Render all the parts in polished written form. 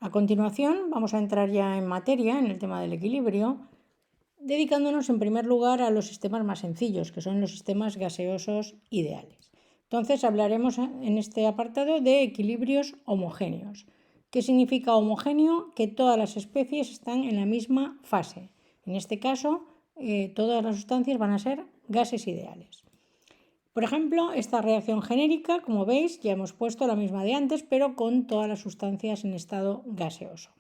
A continuación vamos a entrar ya en materia, en el tema del equilibrio, dedicándonos en primer lugar a los sistemas más sencillos, que son los sistemas gaseosos ideales. Entonces hablaremos en este apartado de equilibrios homogéneos. ¿Qué significa homogéneo? Que todas las especies están en la misma fase. En este caso, todas las sustancias van a ser gases ideales. Por ejemplo, esta reacción genérica, como veis, ya hemos puesto la misma de antes, pero con todas las sustancias en estado gaseoso.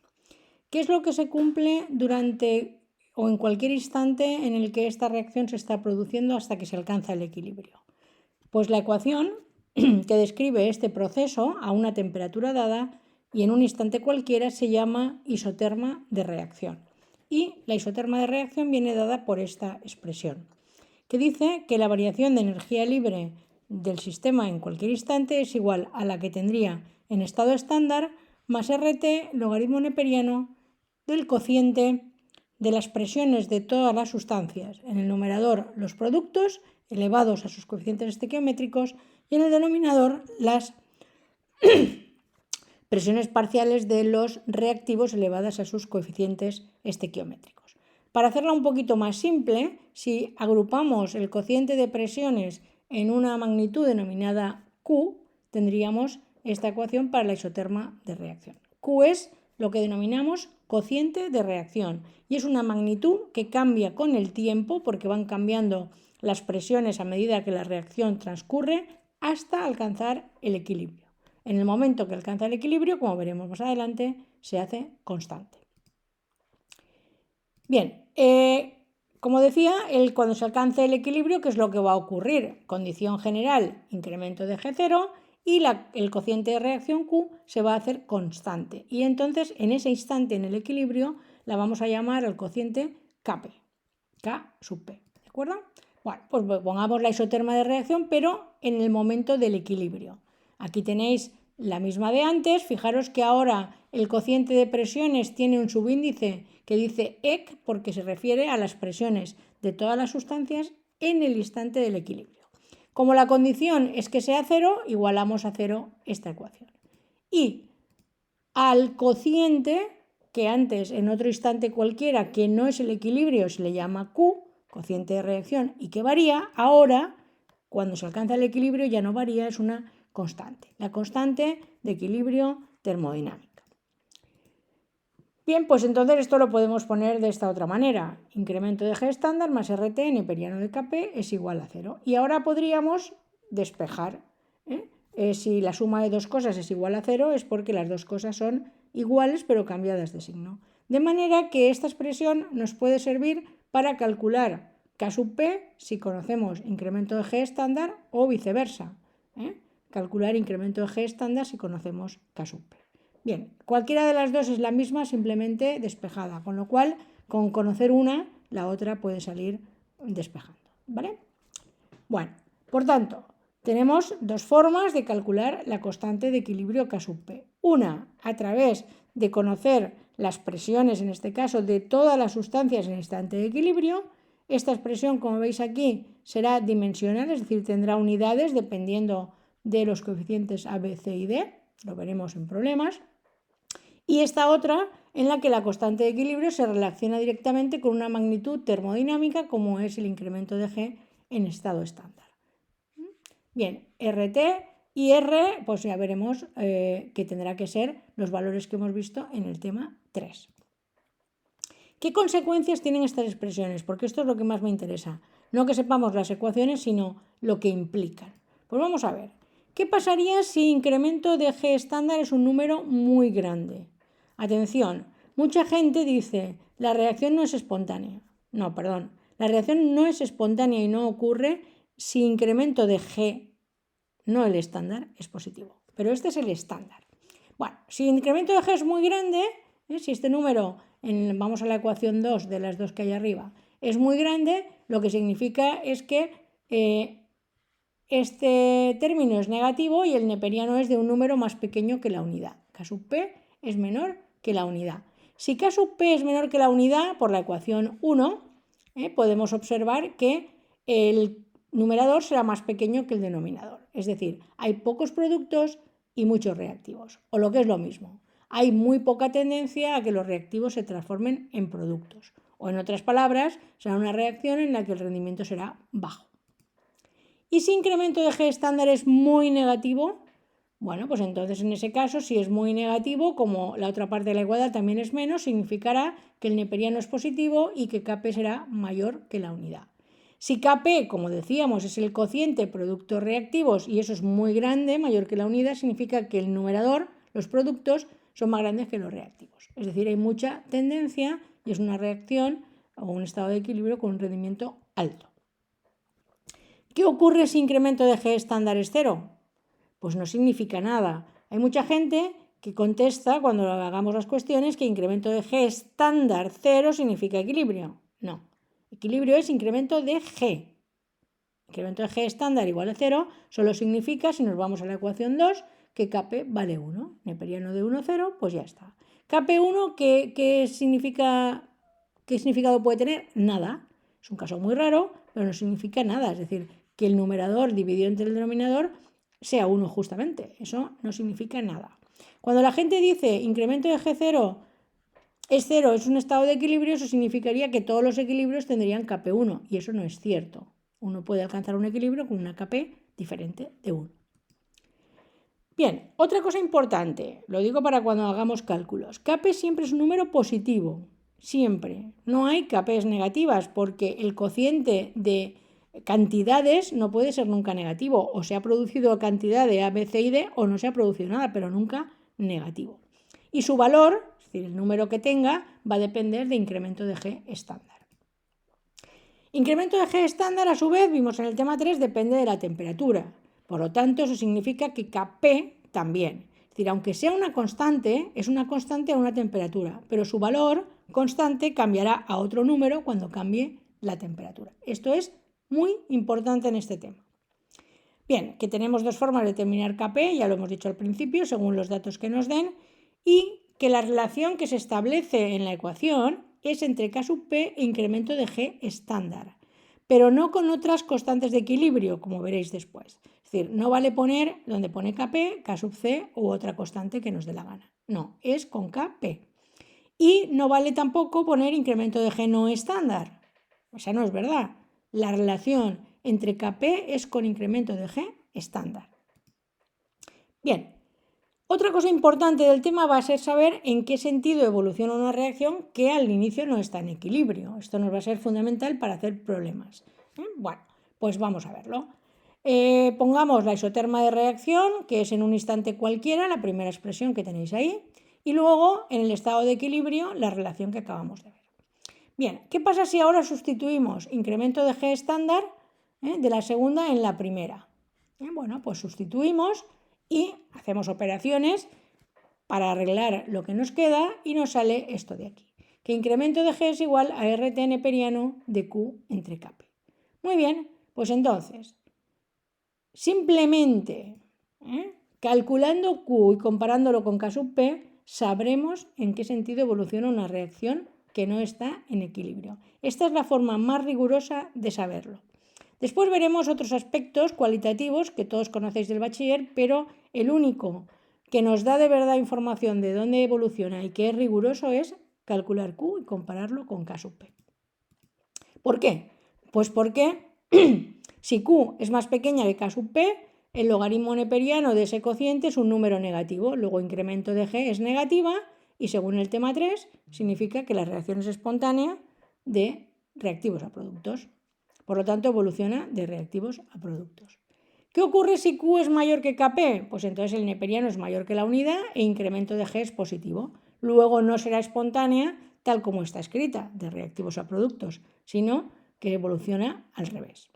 ¿Qué es lo que se cumple durante o en cualquier instante en el que esta reacción se está produciendo hasta que se alcanza el equilibrio? Pues la ecuación que describe este proceso a una temperatura dada y en un instante cualquiera se llama isoterma de reacción. Y la isoterma de reacción viene dada por esta expresión, que dice que la variación de energía libre del sistema en cualquier instante es igual a la que tendría en estado estándar más RT logaritmo neperiano del cociente de las presiones de todas las sustancias. En el numerador los productos elevados a sus coeficientes estequiométricos y en el denominador las presiones parciales de los reactivos elevadas a sus coeficientes estequiométricos. Para hacerla un poquito más simple, si agrupamos el cociente de presiones en una magnitud denominada Q, tendríamos esta ecuación para la isoterma de reacción. Q es lo que denominamos cociente de reacción y es una magnitud que cambia con el tiempo porque van cambiando las presiones a medida que la reacción transcurre hasta alcanzar el equilibrio. En el momento que alcanza el equilibrio, como veremos más adelante, se hace constante. Bien, como decía, cuando se alcance el equilibrio, ¿qué es lo que va a ocurrir? Condición general, incremento de G0 y el cociente de reacción Q se va a hacer constante. Y entonces, en ese instante, en el equilibrio, la vamos a llamar al cociente Kp, K sub P, ¿de acuerdo? Bueno, pues pongamos la isoterma de reacción, pero en el momento del equilibrio. Aquí tenéis la misma de antes. Fijaros que ahora el cociente de presiones tiene un subíndice que dice EC porque se refiere a las presiones de todas las sustancias en el instante del equilibrio. Como la condición es que sea cero, igualamos a cero esta ecuación. Y al cociente, que antes en otro instante cualquiera que no es el equilibrio se le llama Q, cociente de reacción, y que varía, ahora cuando se alcanza el equilibrio ya no varía, es una constante, la constante de equilibrio termodinámica. Bien, pues entonces esto lo podemos poner de esta otra manera. Incremento de G estándar más RT neperiano de Kp es igual a 0. Y ahora podríamos despejar. Si la suma de dos cosas es igual a 0 es porque las dos cosas son iguales pero cambiadas de signo. De manera que esta expresión nos puede servir para calcular K sub P si conocemos incremento de G estándar o viceversa. Calcular incremento de G estándar si conocemos K sub P. Bien, cualquiera de las dos es la misma, simplemente despejada, con lo cual, con conocer una, la otra puede salir despejando, ¿vale? Bueno, por tanto, tenemos dos formas de calcular la constante de equilibrio K sub P. Una, a través de conocer las presiones, en este caso, de todas las sustancias en instante de equilibrio. Esta expresión, como veis aquí, será dimensional, es decir, tendrá unidades dependiendo de los coeficientes A, B, C y D. Lo veremos en problemas. Y esta otra en la que la constante de equilibrio se relaciona directamente con una magnitud termodinámica como es el incremento de G en estado estándar. Bien, RT y R, pues ya veremos que tendrá que ser los valores que hemos visto en el tema 3. ¿Qué consecuencias tienen estas expresiones? Porque esto es lo que más me interesa. No que sepamos las ecuaciones, sino lo que implican. Pues vamos a ver. ¿Qué pasaría si incremento de G estándar es un número muy grande? Atención, mucha gente dice, la reacción no es espontánea. No, perdón, la reacción no es espontánea y no ocurre si incremento de G, no el estándar, es positivo. Pero este es el estándar. Bueno, si el incremento de G es muy grande, si este número, vamos a la ecuación 2 de las dos que hay arriba, es muy grande, lo que significa es que este término es negativo y el neperiano es de un número más pequeño que la unidad. K sub P es menor que la unidad. Si K sub P es menor que la unidad, por la ecuación 1, podemos observar que el numerador será más pequeño que el denominador. Es decir, hay pocos productos y muchos reactivos. O lo que es lo mismo, hay muy poca tendencia a que los reactivos se transformen en productos. O en otras palabras, será una reacción en la que el rendimiento será bajo. ¿Y si incremento de G estándar es muy negativo? Bueno, pues entonces en ese caso, si es muy negativo, como la otra parte de la igualdad también es menos, significará que el neperiano es positivo y que Kp será mayor que la unidad. Si Kp, como decíamos, es el cociente productos reactivos y eso es muy grande, mayor que la unidad, significa que el numerador, los productos, son más grandes que los reactivos. Es decir, hay mucha tendencia y es una reacción o un estado de equilibrio con un rendimiento alto. ¿Qué ocurre si incremento de G estándar es cero? Pues no significa nada. Hay mucha gente que contesta cuando hagamos las cuestiones que incremento de G estándar cero significa equilibrio. No, equilibrio es incremento de G. Incremento de G estándar igual a 0 solo significa, si nos vamos a la ecuación 2, que Kp vale 1. Neperiano de 1, 0, pues ya está. Kp1, ¿qué significado puede tener? Nada. Es un caso muy raro, pero no significa nada. Es decir, que el numerador dividido entre el denominador sea 1 justamente. Eso no significa nada. Cuando la gente dice incremento de G0 es 0, es un estado de equilibrio, eso significaría que todos los equilibrios tendrían Kp1 y eso no es cierto. Uno puede alcanzar un equilibrio con una Kp diferente de 1. Bien, otra cosa importante, lo digo para cuando hagamos cálculos. Kp siempre es un número positivo, siempre. No hay Kp's negativas porque el cociente de cantidades no puede ser nunca negativo. O se ha producido cantidad de A, B, C y D o no se ha producido nada, pero nunca negativo. Y su valor, es decir, el número que tenga, va a depender de incremento de G estándar. Incremento de G estándar, a su vez, vimos en el tema 3, depende de la temperatura. Por lo tanto, eso significa que Kp también. Es decir, aunque sea una constante, es una constante a una temperatura, pero su valor constante cambiará a otro número cuando cambie la temperatura. Esto es muy importante en este tema. Bien, que tenemos dos formas de determinar Kp, ya lo hemos dicho al principio, según los datos que nos den, y que la relación que se establece en la ecuación es entre K sub P e incremento de G estándar, pero no con otras constantes de equilibrio, como veréis después. Es decir, no vale poner donde pone Kp, K sub C u otra constante que nos dé la gana. No, es con Kp. Y no vale tampoco poner incremento de G no estándar. O sea, no es verdad. La relación entre Kp es con incremento de G estándar. Bien, otra cosa importante del tema va a ser saber en qué sentido evoluciona una reacción que al inicio no está en equilibrio. Esto nos va a ser fundamental para hacer problemas. Bueno, pues vamos a verlo. Pongamos la isoterma de reacción, que es en un instante cualquiera, la primera expresión que tenéis ahí, y luego en el estado de equilibrio la relación que acabamos de ver. Bien, ¿qué pasa si ahora sustituimos incremento de G estándar de la segunda en la primera? Bueno, pues sustituimos y hacemos operaciones para arreglar lo que nos queda y nos sale esto de aquí, que incremento de G es igual a RT neperiano de Q entre Kp. Muy bien, pues entonces, simplemente calculando Q y comparándolo con K sub P, sabremos en qué sentido evoluciona una reacción que no está en equilibrio. Esta es la forma más rigurosa de saberlo. Después veremos otros aspectos cualitativos que todos conocéis del bachiller, pero el único que nos da de verdad información de dónde evoluciona y que es riguroso es calcular Q y compararlo con K sub P. ¿Por qué? Pues porque si Q es más pequeña que K sub P, el logaritmo neperiano de ese cociente es un número negativo, luego incremento de G es negativa y según el tema 3 significa que la reacción es espontánea de reactivos a productos. Por lo tanto, evoluciona de reactivos a productos. ¿Qué ocurre si Q es mayor que Kp? Pues entonces el neperiano es mayor que la unidad e incremento de G es positivo. Luego no será espontánea tal como está escrita, de reactivos a productos, sino que evoluciona al revés.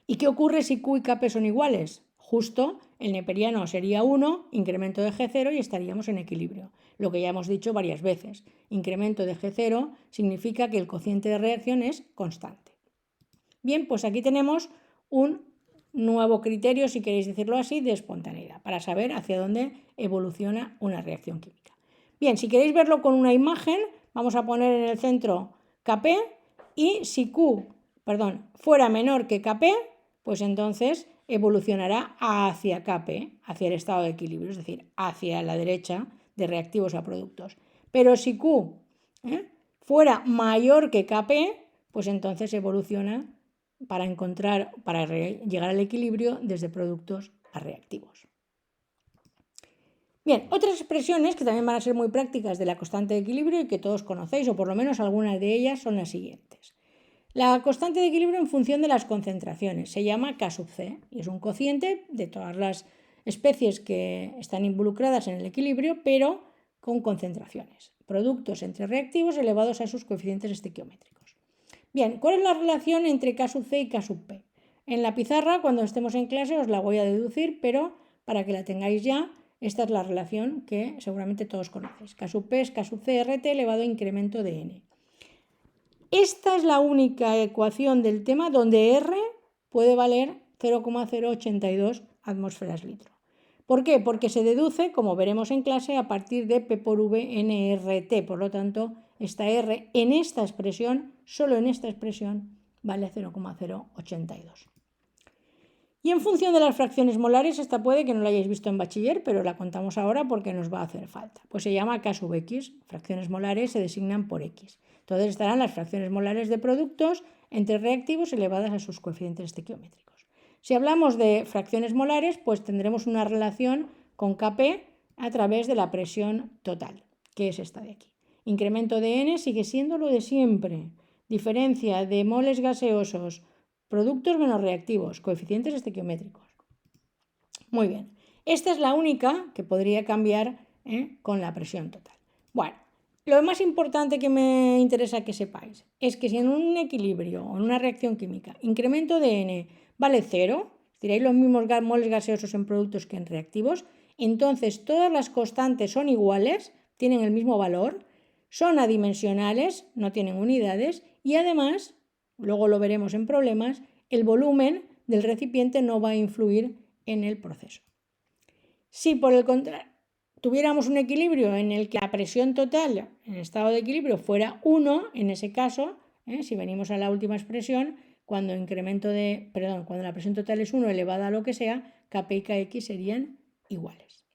¿Y qué ocurre si Q y Kp son iguales? Justo el neperiano sería 1, incremento de G0 y estaríamos en equilibrio. Lo que ya hemos dicho varias veces. Incremento de G0 significa que el cociente de reacción es constante. Bien, pues aquí tenemos un nuevo criterio, si queréis decirlo así, de espontaneidad, para saber hacia dónde evoluciona una reacción química. Bien, si queréis verlo con una imagen, vamos a poner en el centro Kp y si Q, fuera menor que Kp, pues entonces evolucionará hacia Kp, hacia el estado de equilibrio, es decir, hacia la derecha de reactivos a productos. Pero si Q fuera mayor que Kp, pues entonces evoluciona para llegar al equilibrio desde productos a reactivos. Bien, otras expresiones que también van a ser muy prácticas de la constante de equilibrio y que todos conocéis, o por lo menos algunas de ellas, son las siguientes. La constante de equilibrio en función de las concentraciones se llama K sub C y es un cociente de todas las especies que están involucradas en el equilibrio, pero con concentraciones. Productos entre reactivos elevados a sus coeficientes estequiométricos. Bien, ¿cuál es la relación entre K sub C y K sub P? En la pizarra, cuando estemos en clase, os la voy a deducir, pero para que la tengáis ya, esta es la relación que seguramente todos conocéis. K sub P es K sub C RT elevado a incremento de N. Esta es la única ecuación del tema donde R puede valer 0,082 atmósferas litro. ¿Por qué? Porque se deduce, como veremos en clase, a partir de P por V nRT. Por lo tanto, esta R en esta expresión, solo en esta expresión, vale 0,082. Y en función de las fracciones molares, esta puede que no la hayáis visto en bachiller, pero la contamos ahora porque nos va a hacer falta. Pues se llama K sub X, fracciones molares se designan por X. Entonces estarán las fracciones molares de productos entre reactivos elevadas a sus coeficientes estequiométricos. Si hablamos de fracciones molares, pues tendremos una relación con Kp a través de la presión total, que es esta de aquí. Incremento de N sigue siendo lo de siempre. Diferencia de moles gaseosos, productos menos reactivos, coeficientes estequiométricos. Muy bien. Esta es la única que podría cambiar con la presión total. Bueno, lo más importante que me interesa que sepáis es que si en un equilibrio o en una reacción química incremento de N vale 0, diréis los mismos moles gaseosos en productos que en reactivos, entonces todas las constantes son iguales, tienen el mismo valor, son adimensionales, no tienen unidades y además, luego lo veremos en problemas, el volumen del recipiente no va a influir en el proceso. Si por el contrario tuviéramos un equilibrio en el que la presión total en estado de equilibrio fuera 1, en ese caso, si venimos a la última expresión, cuando la presión total es 1 elevada a lo que sea, Kp y Kx serían iguales.